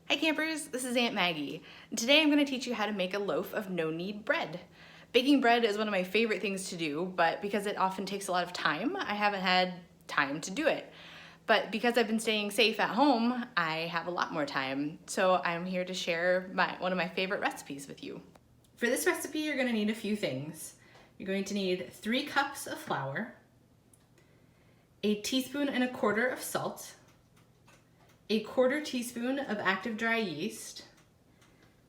Hi campers, this is Aunt Maggie. Today I'm going to teach you how to make a loaf of no-knead bread. Baking bread is one of my favorite things to do, but because it often takes a lot of time, I haven't had time to do it. But because I've been staying safe at home, I have a lot more time. So I'm here to share one of my favorite recipes with you. For this recipe, you're going to need a few things. You're going to need 3 cups of flour, a teaspoon and a quarter of salt, a 1/4 teaspoon of active dry yeast,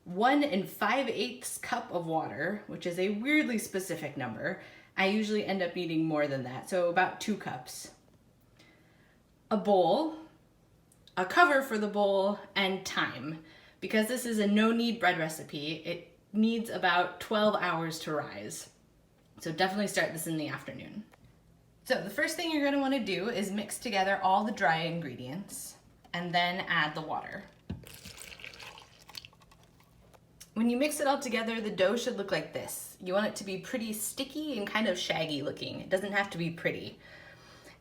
1 5/8 cup of water, which is a weirdly specific number. I usually end up needing more than that, so about 2 cups. A bowl, a cover for the bowl, and time. Because this is a no-knead bread recipe, it needs about 12 hours to rise. So definitely start this in the afternoon. So the first thing you're going to want to do is mix together all the dry ingredients and then add the water. When you mix it all together, the dough should look like this. You want it to be pretty sticky and kind of shaggy looking. It doesn't have to be pretty.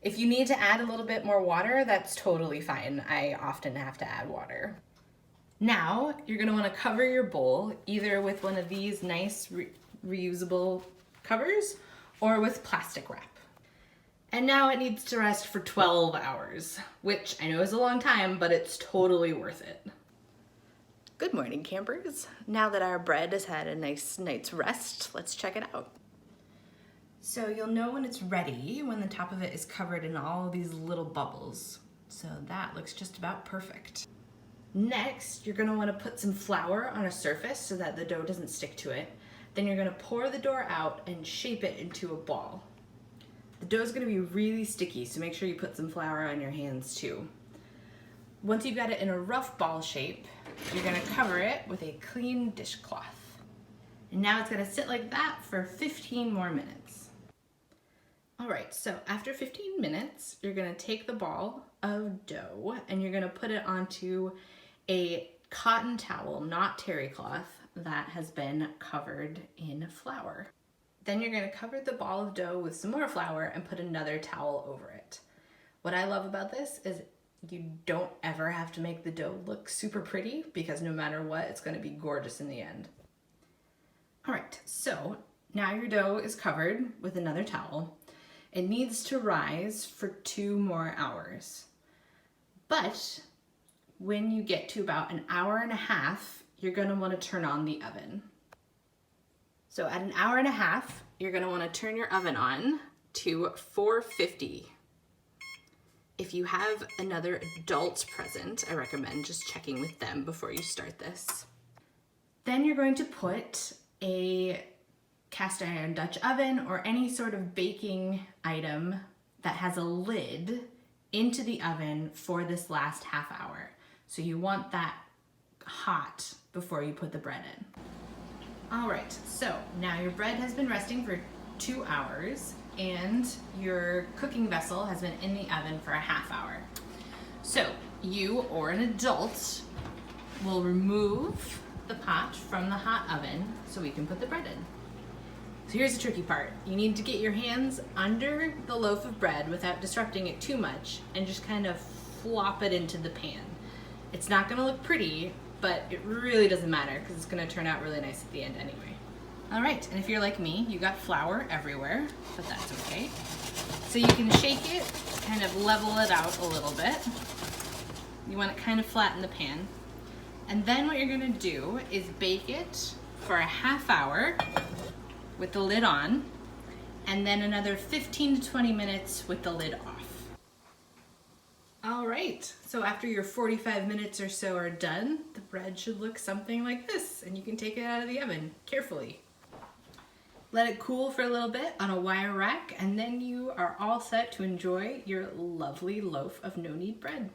If you need to add a little bit more water, that's totally fine. I often have to add water. Now, you're gonna wanna cover your bowl either with one of these nice reusable covers or with plastic wrap. And now it needs to rest for 12 hours, which I know is a long time, but it's totally worth it. Good morning, campers. Now that our bread has had a nice night's rest, let's check it out. So you'll know when it's ready when the top of it is covered in all these little bubbles. So that looks just about perfect. Next, you're gonna wanna put some flour on a surface so that the dough doesn't stick to it. Then you're gonna pour the dough out and shape it into a ball. The dough is going to be really sticky, so make sure you put some flour on your hands too. Once you've got it in a rough ball shape, you're going to cover it with a clean dishcloth. And now it's going to sit like that for 15 more minutes. All right, so after 15 minutes, you're going to take the ball of dough and you're going to put it onto a cotton towel, not terry cloth, that has been covered in flour. Then you're gonna cover the ball of dough with some more flour and put another towel over it. What I love about this is you don't ever have to make the dough look super pretty because no matter what, it's gonna be gorgeous in the end. All right, so now your dough is covered with another towel. It needs to rise for 2 more hours. But when you get to about an hour and a half, you're gonna wanna turn on the oven. So at an hour and a half, you're gonna wanna turn your oven on to 450. If you have another adult present, I recommend just checking with them before you start this. Then you're going to put a cast iron Dutch oven or any sort of baking item that has a lid into the oven for this last half hour. So you want that hot before you put the bread in. All right, so now your bread has been resting for 2 hours and your cooking vessel has been in the oven for a half hour. So you or an adult will remove the pot from the hot oven so we can put the bread in. So here's the tricky part. You need to get your hands under the loaf of bread without disrupting it too much and just kind of flop it into the pan. It's not gonna look pretty, but it really doesn't matter because it's gonna turn out really nice at the end anyway. All right, and if you're like me, you got flour everywhere, but that's okay. So you can shake it, kind of level it out a little bit. You want it kind of flat in the pan. And then what you're gonna do is bake it for a half hour with the lid on, and then another 15 to 20 minutes with the lid off. All right, so after your 45 minutes or so are done, the bread should look something like this, and you can take it out of the oven carefully. Let it cool for a little bit on a wire rack, and then you are all set to enjoy your lovely loaf of no-knead bread.